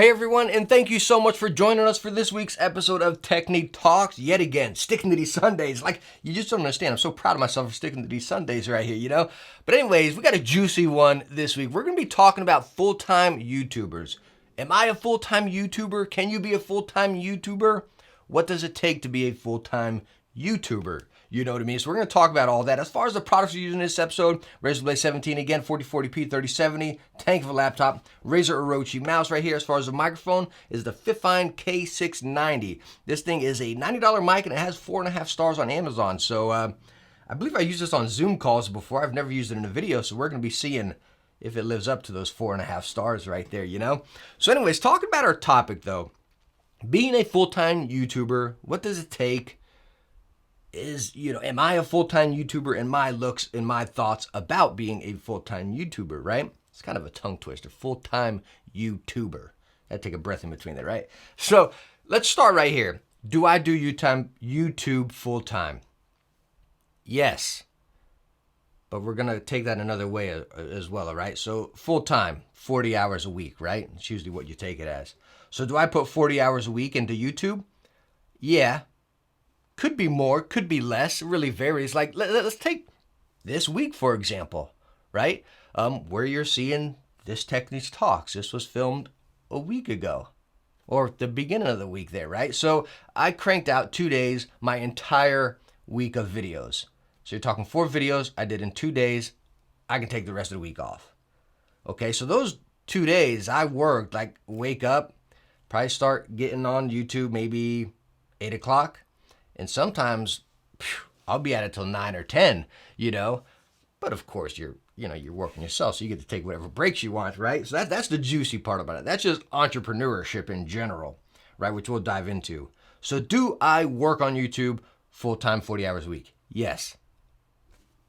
Hey everyone, and thank you so much for joining us for this week's episode of Techne Talks. Yet again, sticking to these Sundays. Like, you just don't understand. I'm so proud of myself for sticking to these Sundays right here, you know? But anyways, we got a juicy one this week. We're going to be talking about full-time YouTubers. Am I a full-time YouTuber? Can you be a full-time YouTuber? What does it take to be a full-time YouTuber? You know what I mean? So we're going to talk about all that. As far as the products we're using in this episode, Razer Blade 17 again, 4040p, 3070, tank of a laptop, Razer Orochi mouse right here. As far as the microphone is the Fifine K690. This thing is a $90 mic and it has 4.5 stars on Amazon. So I believe I used this on Zoom calls before. I've never used it in a video, so we're going to be seeing if it lives up to those 4.5 stars right there, you know? So anyways, talking about our topic though, being a full-time YouTuber, what does it take? Am I a full-time YouTuber, and my looks and my thoughts about being a full-time YouTuber, right? It's kind of a tongue twister, full-time YouTuber. Gotta take a breath in between there, right? So let's start right here. Do I do YouTube full-time? Yes. But we're gonna take that another way as well, all right? So full-time, 40 hours a week, right? It's usually what you take it as. So do I put 40 hours a week into YouTube? Yeah. Could be more, could be less. It really varies. Like, let's take this week, for example, right? Where you're seeing this Techne Talks. This was filmed a week ago, or the beginning of the week there, right? So I cranked out 2 days, my entire week of videos. So you're talking 4 videos I did in 2 days. I can take the rest of the week off. Okay, so those 2 days I worked, like wake up, probably start getting on YouTube maybe 8 o'clock. And sometimes I'll be at it till 9 or 10, you know. But of course, you're working yourself, so you get to take whatever breaks you want, right? So that's the juicy part about it. That's just entrepreneurship in general, right? Which we'll dive into. So do I work on YouTube full-time, 40 hours a week? Yes.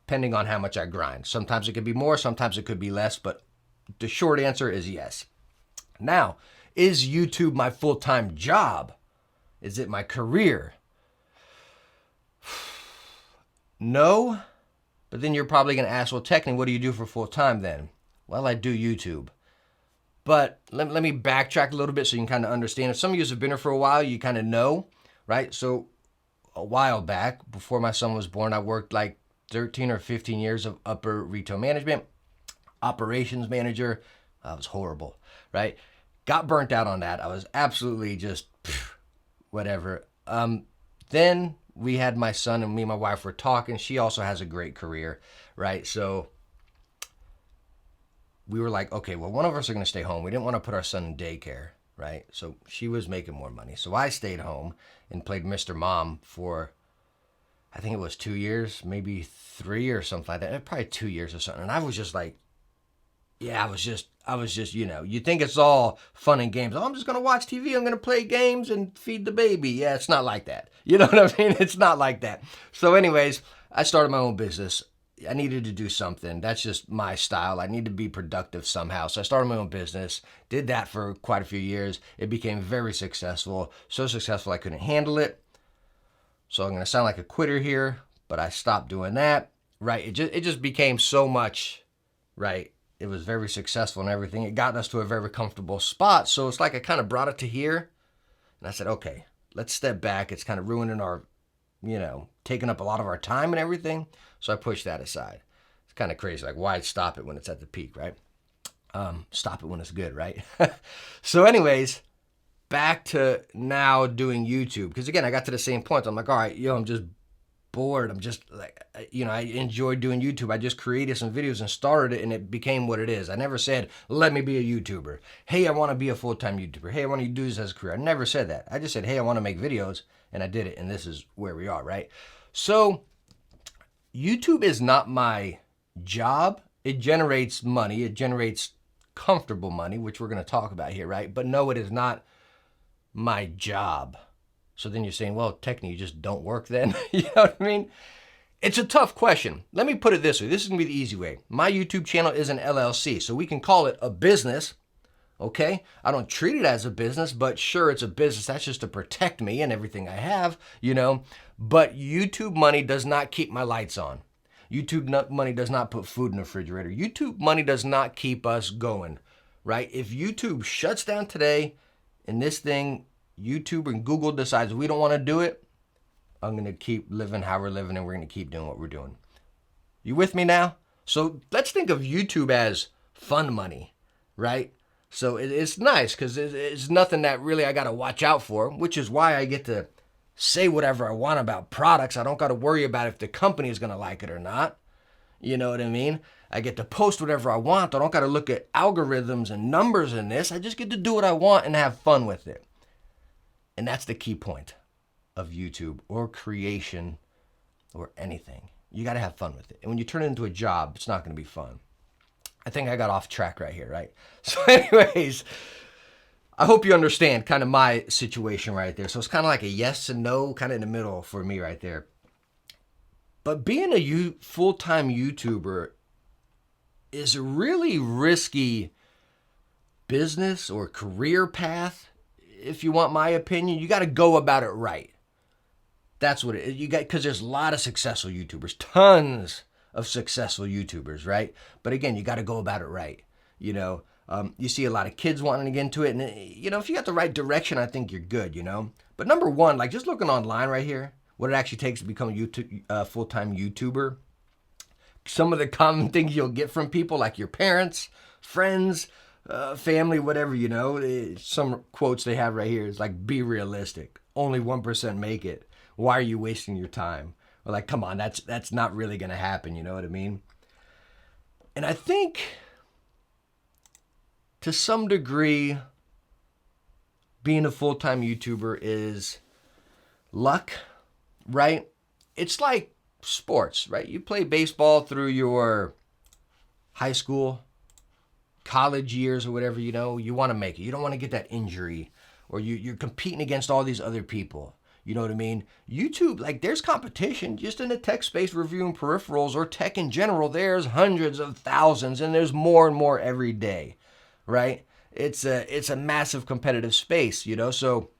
Depending on how much I grind. Sometimes it could be more, sometimes it could be less, but the short answer is yes. Now, is YouTube my full-time job? Is it my career? No, but then you're probably going to ask, well, Techne, what do you do for full time then? Well, I do YouTube. But let me backtrack a little bit so you can kind of understand. If some of you have been here for a while, you kind of know, right? So a while back, before my son was born, I worked like 13 or 15 years of upper retail management, operations manager. I was horrible, right? Got burnt out on that. I was absolutely just whatever. Then we had my son, and me and my wife were talking. She also has a great career, right? So we were like, okay, well, one of us are going to stay home. We didn't want to put our son in daycare, right? So she was making more money. So I stayed home and played Mr. Mom for, I think it was 2 years, maybe 3 or something like that. Probably 2 years or something. And I was just like, yeah, I was just, you think it's all fun and games. Oh, I'm just going to watch TV. I'm going to play games and feed the baby. Yeah, it's not like that. You know what I mean? It's not like that. So anyways, I started my own business. I needed to do something. That's just my style. I need to be productive somehow. So I started my own business, did that for quite a few years. It became very successful. So successful I couldn't handle it. So I'm going to sound like a quitter here, but I stopped doing that, right? It just became so much, right? It was very successful and everything. It got us to a very comfortable spot. So it's like I kind of brought it to here. And I said, okay, let's step back. It's kind of ruining our, taking up a lot of our time and everything. So I pushed that aside. It's kind of crazy. Like, why stop it when it's at the peak, right? Stop it when it's good, right? So anyways, back to now doing YouTube. Because again, I got to the same point. I'm like, all right, I'm just bored. I'm just like, I enjoy doing YouTube. I just created some videos and started it, and it became what it is. I never said, let me be a YouTuber. Hey, I want to be a full-time YouTuber. Hey, I want to do this as a career. I never said that. I just said, hey, I want to make videos, and I did it, and this is where we are, right? So YouTube is not my job. It generates money. It generates comfortable money, which we're going to talk about here, right? But no, it is not my job. So then you're saying, well, technically you just don't work then. You know what I mean? It's a tough question. Let me put it this way. This is going to be the easy way. My YouTube channel is an LLC, so we can call it a business, okay? I don't treat it as a business, but sure, it's a business. That's just to protect me and everything I have, But YouTube money does not keep my lights on. YouTube money does not put food in the refrigerator. YouTube money does not keep us going. right? If YouTube shuts down today and this thing, YouTube and Google decides we don't want to do it, I'm going to keep living how we're living and we're going to keep doing what we're doing. You with me now? So let's think of YouTube as fun money, right? So it's nice because it's nothing that really I got to watch out for, which is why I get to say whatever I want about products. I don't got to worry about if the company is going to like it or not. You know what I mean? I get to post whatever I want. I don't got to look at algorithms and numbers in this. I just get to do what I want and have fun with it. And that's the key point of YouTube or creation or anything. You got to have fun with it. And when you turn it into a job, it's not going to be fun. I think I got off track right here, right? So anyways, I hope you understand kind of my situation right there. So it's kind of like a yes and no, kind of in the middle for me right there. But being a full-time YouTuber is a really risky business or career path. If you want my opinion, you got to go about it right. That's what it is. You got, because there's a lot of successful YouTubers, tons of successful YouTubers, right? But again, you got to go about it right. You know, you see a lot of kids wanting to get into it. And, you know, if you got the right direction, I think you're good, you know. But number one, like just looking online right here, what it actually takes to become a YouTube, full-time YouTuber, some of the common things you'll get from people like your parents, friends, family, whatever, you know. Some quotes they have right here is like, be realistic. Only 1% make it. Why are you wasting your time? Or like, come on, that's not really going to happen. You know what I mean? And I think to some degree, being a full-time YouTuber is luck, right? It's like sports, right? You play baseball through your high school, college years or whatever, you know, you want to make it. You don't want to get that injury or you're competing against all these other people. You know what I mean? YouTube, like there's competition just in the tech space, reviewing peripherals or tech in general. There's hundreds of thousands and there's more and more every day, right? It's a massive competitive space, you know? So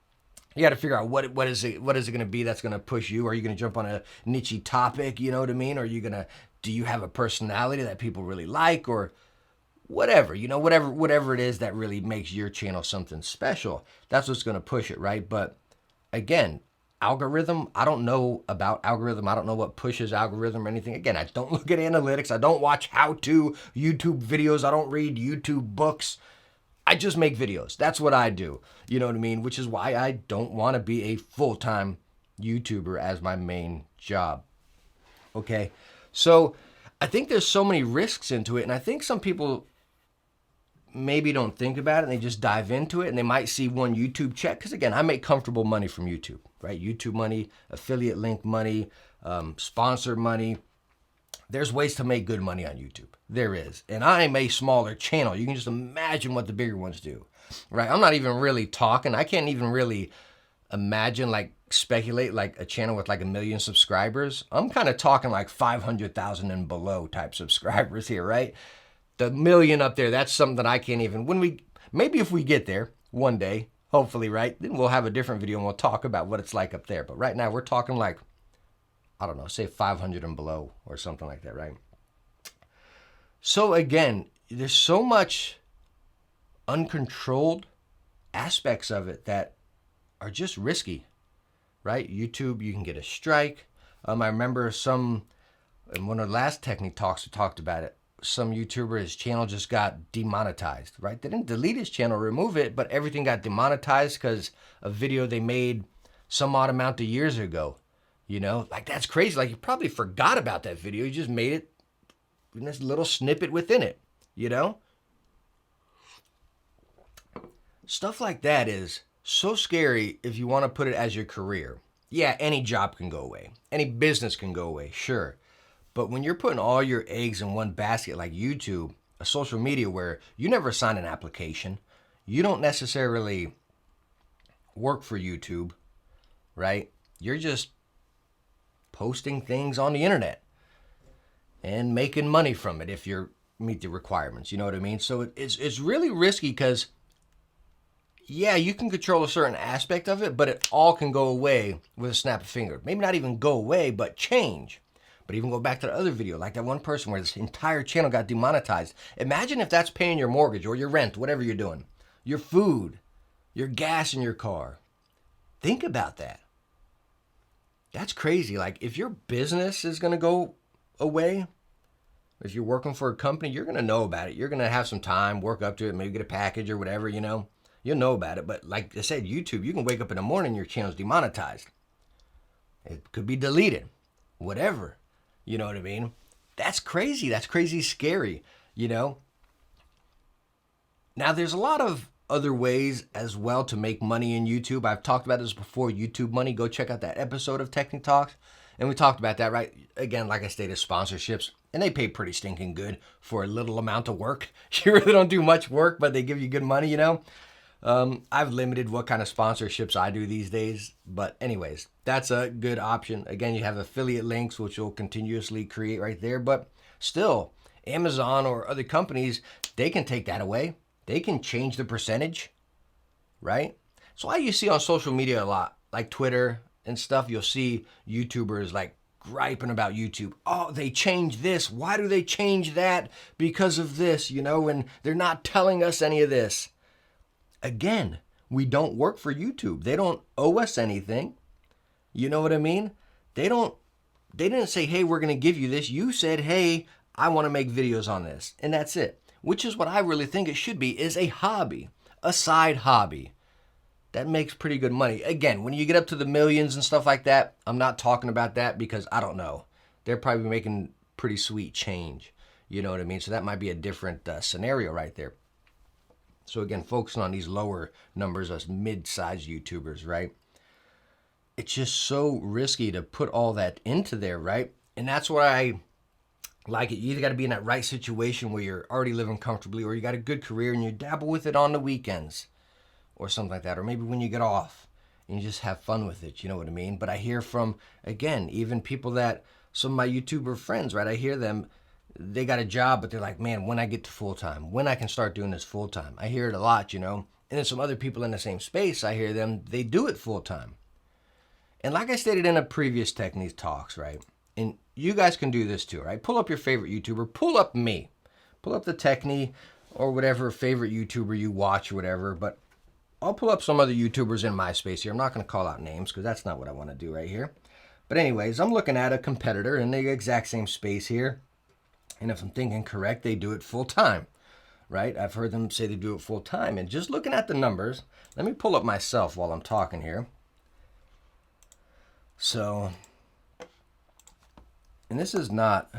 you got to figure out what is it going to be that's going to push you? Are you going to jump on a niche topic? You know what I mean? Or do you have a personality that people really like or whatever, you know, whatever it is that really makes your channel something special. That's what's going to push it, right? But again, algorithm, I don't know about algorithm. I don't know what pushes algorithm or anything. Again, I don't look at analytics. I don't watch how-to YouTube videos. I don't read YouTube books. I just make videos. That's what I do. You know what I mean? Which is why I don't want to be a full-time YouTuber as my main job. Okay? So I think there's so many risks into it, and I think some people maybe don't think about it and they just dive into it and they might see one YouTube check. Because again, I make comfortable money from YouTube, right? YouTube money, affiliate link money, sponsor money. There's ways to make good money on YouTube. There is. And I'm a smaller channel. You can just imagine what the bigger ones do, right? I'm not even really talking. I can't even really imagine, like speculate like a channel with like 1 million subscribers. I'm kind of talking like 500,000 and below type subscribers here, right? The 1 million up there, that's something that I can't even, maybe if we get there one day, hopefully, right? Then we'll have a different video and we'll talk about what it's like up there. But right now we're talking like, I don't know, say 500 and below or something like that, right? So again, there's so much uncontrolled aspects of it that are just risky, right? YouTube, you can get a strike. I remember in one of the last Techne Talks, we talked about it. Some YouTuber, his channel just got demonetized, right? They didn't delete his channel, remove it, but everything got demonetized because a video they made some odd amount of years ago. You know, like that's crazy. Like you probably forgot about that video. You just made it in this little snippet within it, you know? Stuff like that is so scary if you want to put it as your career. Yeah, any job can go away. Any business can go away, sure. But when you're putting all your eggs in one basket like YouTube, a social media where you never sign an application, you don't necessarily work for YouTube, right? You're just posting things on the internet and making money from it if you meet the requirements. You know what I mean? So it's really risky because, yeah, you can control a certain aspect of it, but it all can go away with a snap of finger. Maybe not even go away, but change. But even go back to the other video, like that one person where this entire channel got demonetized. Imagine if that's paying your mortgage or your rent, whatever you're doing, your food, your gas in your car. Think about that. That's crazy. Like if your business is going to go away, if you're working for a company, you're going to know about it. You're going to have some time, work up to it, maybe get a package or whatever, you know. You'll know about it. But like I said, YouTube, you can wake up in the morning, your channel's demonetized. It could be deleted, whatever. You know what I mean? That's crazy. That's crazy scary, you know. Now, there's a lot of other ways as well to make money in YouTube. I've talked about this before, YouTube money. Go check out that episode of Techne Talks. And we talked about that, right? Again, like I stated, sponsorships. And they pay pretty stinking good for a little amount of work. You really don't do much work, but they give you good money, you know? I've limited what kind of sponsorships I do these days. But anyways, that's a good option. Again, you have affiliate links, which you'll continuously create right there. But still, Amazon or other companies, they can take that away. They can change the percentage, right? So why you see on social media a lot, like Twitter and stuff, you'll see YouTubers like griping about YouTube. Oh, they changed this. Why do they change that? Because of this, you know, and they're not telling us any of this. Again, we don't work for YouTube. They don't owe us anything. You know what I mean? They didn't say, hey, we're going to give you this. You said, hey, I want to make videos on this. And that's it. Which is what I really think it should be, is a hobby, a side hobby. That makes pretty good money. Again, when you get up to the millions and stuff like that, I'm not talking about that because I don't know. They're probably making pretty sweet change. You know what I mean? So that might be a different scenario right there. So again, focusing on these lower numbers as mid-sized YouTubers, right? It's just so risky to put all that into there, right? And that's why I like it. You either got to be in that right situation where you're already living comfortably, or you got a good career and you dabble with it on the weekends or something like that. Or maybe when you get off and you just have fun with it, you know what I mean? But I hear from, again, even people that, some of my YouTuber friends, right? I hear them, they got a job, but they're like, man, when I get to full-time, when I can start doing this full-time. I hear it a lot, you know? And then some other people in the same space, I hear them, they do it full-time. And like I stated in a previous Techne Talks, right? And you guys can do this too, right? Pull up your favorite YouTuber. Pull up me. Pull up the Techne or whatever favorite YouTuber you watch or whatever. But I'll pull up some other YouTubers in my space here. I'm not going to call out names because that's not what I want to do right here. But anyways, I'm looking at a competitor in the exact same space here. And if I'm thinking correct, they do it full-time, right? I've heard them say they do it full-time. And just looking at the numbers, let me pull up myself while I'm talking here. So, and this is not,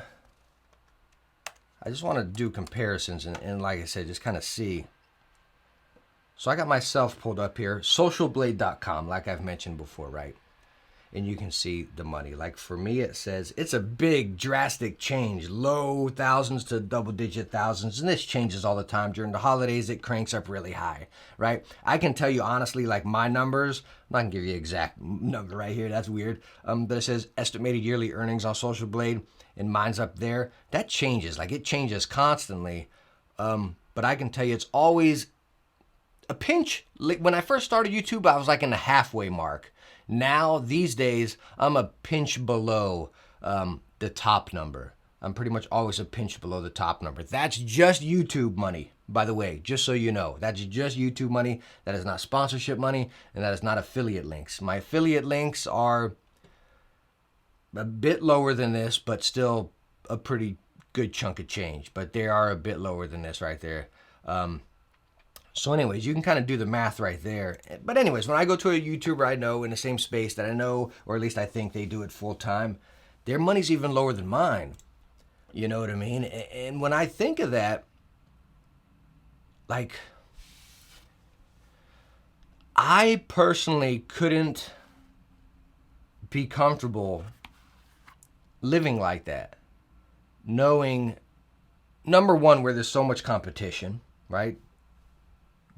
I just want to do comparisons and like I said, just kind of see. So I got myself pulled up here, socialblade.com, like I've mentioned before, right? And you can see the money. Like for me, it says it's a big drastic change, low thousands to double-digit thousands. And this changes all the time. During the holidays, it cranks up really high, right? I can tell you honestly, like my numbers, I'm not going to give you an exact number right here. That's weird. But it says estimated yearly earnings on Social Blade, and mine's up there. That changes. Like it changes constantly. But I can tell you it's always a pinch. Like when I first started YouTube, I was like in the halfway mark. Now, these days, I'm a pinch below the top number. I'm pretty much always a pinch below the top number. That's just YouTube money, by the way, just so you know. That's just YouTube money. That is not sponsorship money, and that is not affiliate links. My affiliate links are a bit lower than this, but still a pretty good chunk of change. But they are a bit lower than this right there. So anyways, you can kind of do the math right there. But anyways, when I go to a YouTuber I know in the same space that I know, or at least I think they do it full time, their money's even lower than mine. You know what I mean? And when I think of that, like, I personally couldn't be comfortable living like that. Knowing, number one, where there's so much competition, right?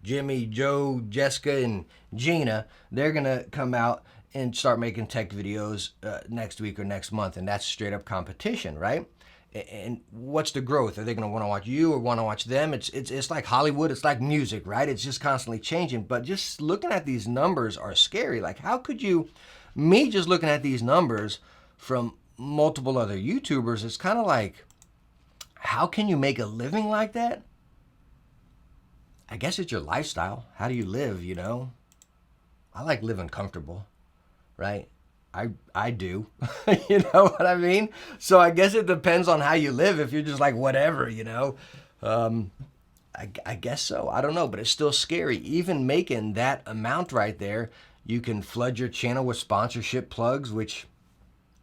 Jimmy, Joe, Jessica, and Gina, they're going to come out and start making tech videos next week or next month, and that's straight up competition, right? And what's the growth? Are they going to want to watch you or want to watch them? It's like Hollywood. It's like music, right? It's just constantly changing. But just looking at these numbers are scary. Like, how could you, me just looking at these numbers from multiple other YouTubers, it's kind of like, how can you make a living like that? I guess it's your lifestyle. How do you live, you know? I like living comfortable, right? I do. You know what I mean? So I guess it depends on how you live. If you're just like, whatever, you know? I guess so. I don't know, but it's still scary. Even making that amount right there, you can flood your channel with sponsorship plugs, which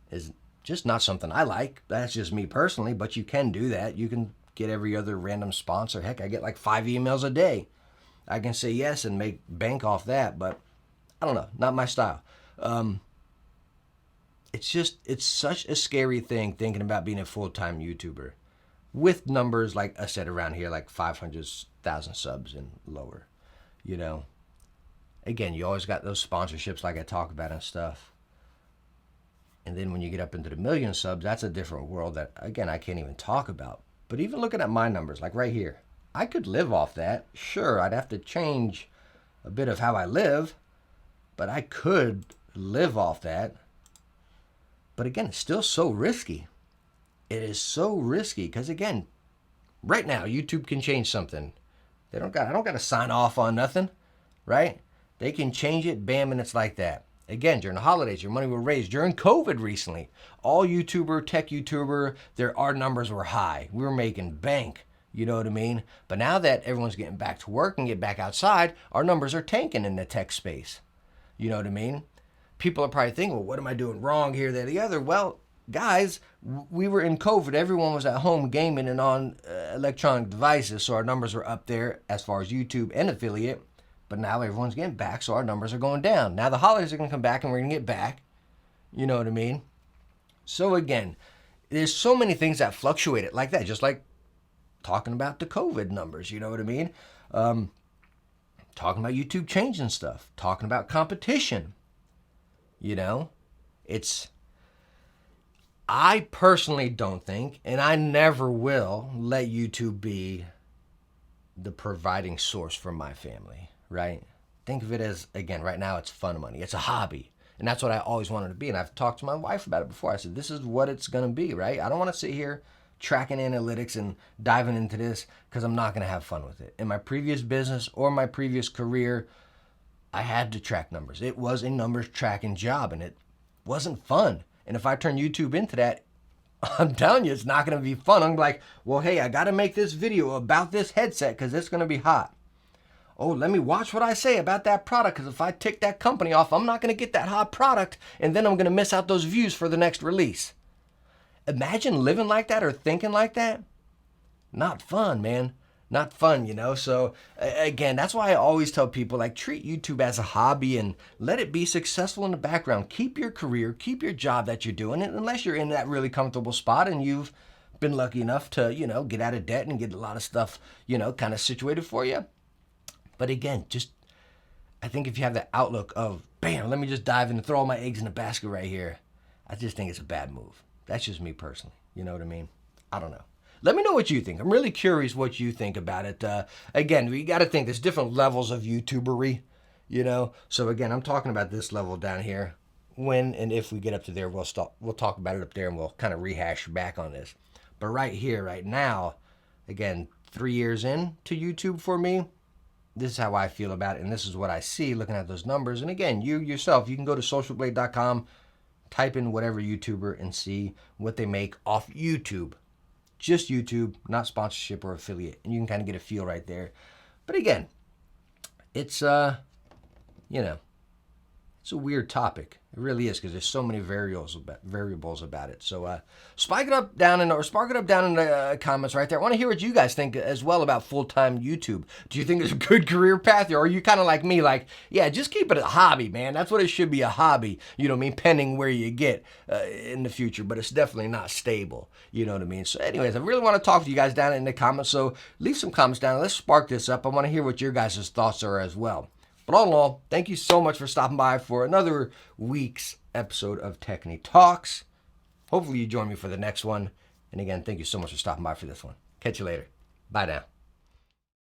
is just not something I like. That's just me personally, but you can do that. You can get every other random sponsor. Heck, I get like 5 emails a day. I can say yes and make bank off that, but I don't know, not my style. It's such a scary thing thinking about being a full-time YouTuber with numbers, like I said, around here, like 500,000 subs and lower, you know. Again, you always got those sponsorships like I talk about and stuff. And then when you get up into the million subs, that's a different world that, again, I can't even talk about. But even looking at my numbers, like right here, I could live off that. Sure, I'd have to change a bit of how I live, but I could live off that. But again, it's still so risky. It is so risky because, again, right now, YouTube can change something. I don't got to sign off on nothing, right? They can change it, bam, and it's like that. Again, during the holidays, your money will raise. During COVID recently, all tech YouTuber, our numbers were high. We were making bank, you know what I mean? But now that everyone's getting back to work and get back outside, our numbers are tanking in the tech space. You know what I mean? People are probably thinking, well, what am I doing wrong here, there, the other? Well, guys, we were in COVID. Everyone was at home gaming and on electronic devices, so our numbers were up there as far as YouTube and affiliate. But now everyone's getting back, so our numbers are going down. Now the holidays are going to come back and we're going to get back. You know what I mean? So again, there's so many things that fluctuate it like that, just like talking about the COVID numbers, you know what I mean? Talking about YouTube changing stuff, talking about competition. You know, I personally don't think, and I never will, let YouTube be the providing source for my family, right? Think of it as, again, right now it's fun money. It's a hobby. And that's what I always wanted to be. And I've talked to my wife about it before. I said, this is what it's going to be, right? I don't want to sit here tracking analytics and diving into this because I'm not going to have fun with it. In my previous business or my previous career, I had to track numbers. It was a numbers tracking job and it wasn't fun. And if I turn YouTube into that, I'm telling you, it's not going to be fun. I'm like, well, hey, I got to make this video about this headset because it's going to be hot. Oh, let me watch what I say about that product because if I tick that company off, I'm not going to get that hot product and then I'm going to miss out those views for the next release. Imagine living like that or thinking like that. Not fun, man. Not fun, you know? So again, that's why I always tell people, like, treat YouTube as a hobby and let it be successful in the background. Keep your career, keep your job that you're doing, and unless you're in that really comfortable spot and you've been lucky enough to, you know, get out of debt and get a lot of stuff, you know, kind of situated for you. But again, I think if you have the outlook of, bam, let me just dive in and throw all my eggs in the basket right here, I just think it's a bad move. That's just me personally. You know what I mean? I don't know. Let me know what you think. I'm really curious what you think about it. Again, we got to think there's different levels of YouTubery, you know? So again, I'm talking about this level down here. When and if we get up to there, we'll talk about it up there and we'll kind of rehash back on this. But right here, right now, again, 3 years in to YouTube for me, this is how I feel about it. And this is what I see looking at those numbers. And again, you yourself, you can go to socialblade.com, type in whatever YouTuber and see what they make off YouTube. Just YouTube, not sponsorship or affiliate. And you can kind of get a feel right there. But again, it's, you know, it's a weird topic. It really is because there's so many variables about it. So spark it up down in the comments right there. I want to hear what you guys think as well about full-time YouTube. Do you think it's a good career path, or are you kind of like me, like, yeah, just keep it a hobby, man. That's what it should be, a hobby. You know what I mean? Pending where you get in the future, but it's definitely not stable. You know what I mean? So anyways, I really want to talk to you guys down in the comments. So leave some comments down. Let's spark this up. I want to hear what your guys' thoughts are as well. But all in all, thank you so much for stopping by for another week's episode of Techne Talks. Hopefully you join me for the next one. And again, thank you so much for stopping by for this one. Catch you later. Bye now.